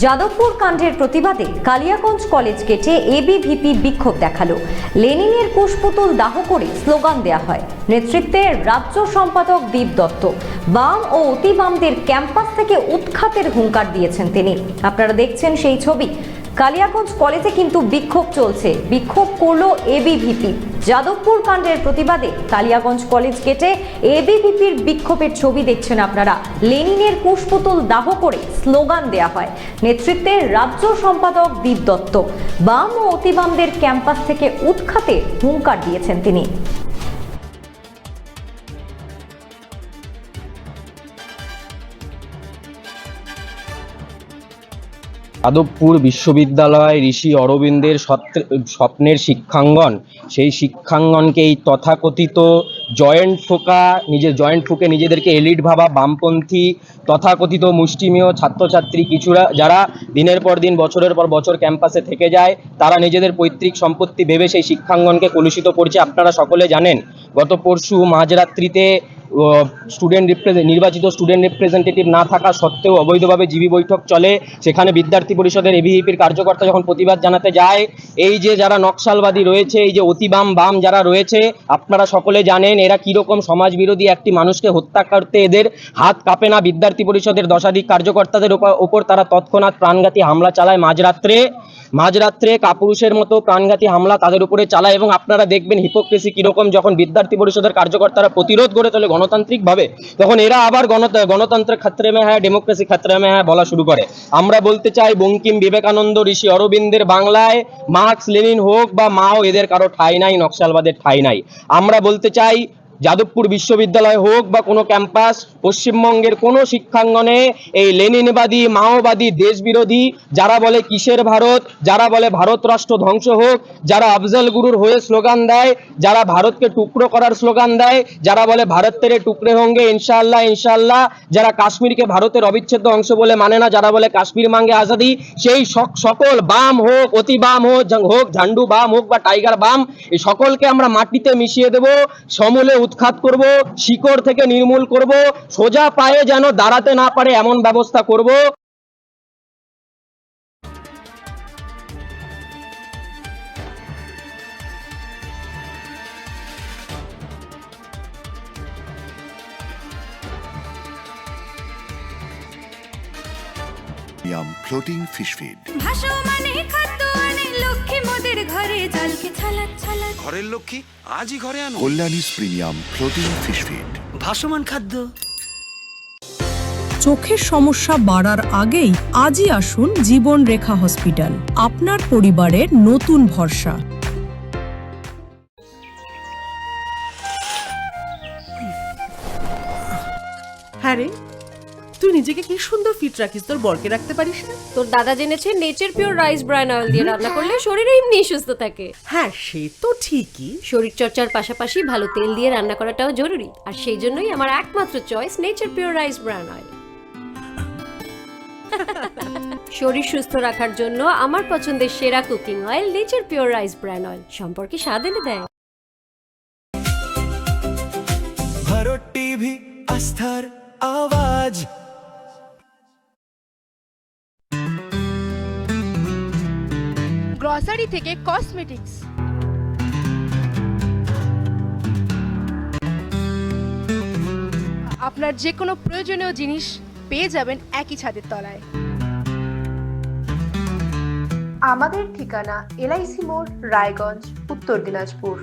যাদবপুর কাণ্ডের প্রতিবাদে কালিয়াগঞ্জ কলেজ গেটে এবিভিপি বিক্ষোভ দেখালো। লেনিনের কুশপুতুল দাহ করে স্লোগান দেয়া হয়। নেতৃত্বে রাজ্য সম্পাদক দীপ দত্ত। বাম ও অতি বামদের ক্যাম্পাস থেকে উৎখাতের হুঙ্কার দিয়েছেন তিনি। আপনারা দেখছেন সেই ছবি। কালিয়াগঞ্জ কলেজে কিন্তু বিক্ষোভ চলছে। বিক্ষোভ করলো এবিভিপি। যাদবপুর কাণ্ডের প্রতিবাদে কালিয়াগঞ্জ কলেজ গেটে এবিভিপির বিক্ষোভের ছবি দেখছেন আপনারা। লেনিনের কুশপুতুল দাহ করে স্লোগান দেয়া হয়। নেতৃত্বে রাজ্য সম্পাদক দীপ দত্ত। বাম ও অতি বামদের ক্যাম্পাস থেকে উৎখাতে হুঙ্কার দিয়েছেন তিনি। যাদবপুর বিশ্ববিদ্যালয় ঋষি অরবিন্দের স্বপ্নের শিক্ষাঙ্গন, সেই শিক্ষাঙ্গনকে এই তথাকথিত জয়েন্ট ফুকে নিজেদেরকে এলিট ভাবা বামপন্থী তথাকথিত মুষ্টিমেয় ছাত্রছাত্রী কিছুরা যারা দিনের পর দিন বছরের পর বছর ক্যাম্পাসে থেকে যায়, তারা নিজেদের পৈতৃক সম্পত্তি ভেবে সেই শিক্ষাঙ্গনকে কলুষিত করছে। আপনারা সকলে জানেন, গত পরশু মাঝরাত্রিতে নির্বাচিত স্টুডেন্ট রিপ্রেজেন্টেটিভ না থাকা সত্ত্বেও অবৈধভাবে জিবি বৈঠক চলে। সেখানে বিদ্যার্থী পরিষদের এবিভিপির কার্যকর্তা যখন প্রতিবাদ জানাতে যায়, এই যে যারা নকশালবাদী রয়েছে, এই যে অতি বাম যারা রয়েছে, আপনারা সকলে জানেন এরা কিরকম সমাজবিরোধী একটি মানুষকে হত্যা করতে এদের হাত কাঁপে না। বিদ্যার্থী পরিষদের দশাধিক কার্যকর্তাদের ওপর তারা তৎক্ষণাৎ প্রাণঘাতী হামলা চালায়। মাঝরাত্রে কাপুরুষের মতো প্রাণঘাতী হামলা তাদের উপরে চালায়। এবং আপনারা দেখবেন হিপোক্রেসি কিরকম, যখন বিদ্যার্থী পরিষদের কার্যকর্তারা প্রতিরোধ গড়ে তোলে গণতান্ত্রিকভাবে, তখন এরা আবার গণতন্ত্র খতরে মে হ্যায়, ডেমোক্রেসি খতরে মে হ্যায় বলা শুরু করে। আমরা বলতে চাই, বঙ্কিম, বিবেকানন্দ, ঋষি অরবিন্দের বাংলায় মার্কস, লেনিন হোক বা মাও, এদের কারো ঠাঁই নাই, নকশালবাদের ঠাঁই নাই। আমরা বলতে চাই, যাদবপুর বিশ্ববিদ্যালয় হোক বা কোনো ক্যাম্পাস, পশ্চিমবঙ্গের কোনো শিক্ষাঙ্গনে এই লেনিনবাদী, মাওবাদী, দেশবিরোধী যারা বলে কিসের ভারত, যারা বলে ভারত রাষ্ট্র ধ্বংস হোক, যারা আফজল গুরুর হয়ে স্লোগান দেয়, যারা ভারতকে টুকরো করার স্লোগান দেয়, যারা বলে ভারত তেরে টুকরে হোঙ্গে ইনশাআল্লাহ ইনশাআল্লাহ, যারা কাশ্মীরকে ভারতের অবিচ্ছেদ্য অংশ বলে মানে না, যারা বলে কাশ্মীর মাঙ্গে আজাদি, সেই সকল বাম হোক, অতি বাম হোক, ঝান্ডু বাম হোক বা টাইগার বাম, এই সকলকে আমরা মাটিতে মিশিয়ে দেব, সমূলে উৎখাত করব, শিকড় থেকে নির্মূল করব, সোজা পায়ে যেন দাঁড়াতে না পারে এমন ব্যবস্থা করব। ফ্লোটিং ফিশ ফিড, ভাসমানে খাদ্য আনে লক্ষ্মী মোদের ঘরে, জলকে ছালাত ছালাত ঘরের লক্ষ্মী আজই ঘরে আনো। কল্যাণীস প্রিমিয়াম ফ্লোটিং ফিশ ফিড, ভাসমান খাদ্য। চোখের সমস্যা বাড়ার আগেই আজই আসুন জীবন রেখা হসপিটাল, আপনার পরিবারের নতুন ভরসা। হ্যাঁ রে, তুই নিজেকে কি সুন্দর ফিট রাখিস, তোর বরকে রাখতে পারিস না? তোর দাদা জেনেছে nature pure rice bran oil দিয়ে রান্না করলে শরীর এমনি সুস্থ থাকে। হ্যাঁ, সে তো ঠিকই। শরীর চর্চার পাশাপাশি ভালো তেল দিয়ে রান্না করাটাও জরুরি, আর সেই জন্যই আমার একমাত্র choice nature pure rice bran oil. শরীর সুস্থ রাখার জন্য আমার পছন্দের সেরা cooking oil nature pure rice bran oil, সম্পর্কে স্বাদ এনে দেয়। ভারত টিভি, আস্থার আওয়াজ। গ্রসারি থেকে কসমেটিক্স, আপনার যে কোনো প্রয়োজনীয় জিনিস পেয়ে যাবেন একই ছাদের তলায়। আমাদের ঠিকানা LIC মোড়, রায়গঞ্জ, উত্তর দিনাজপুর।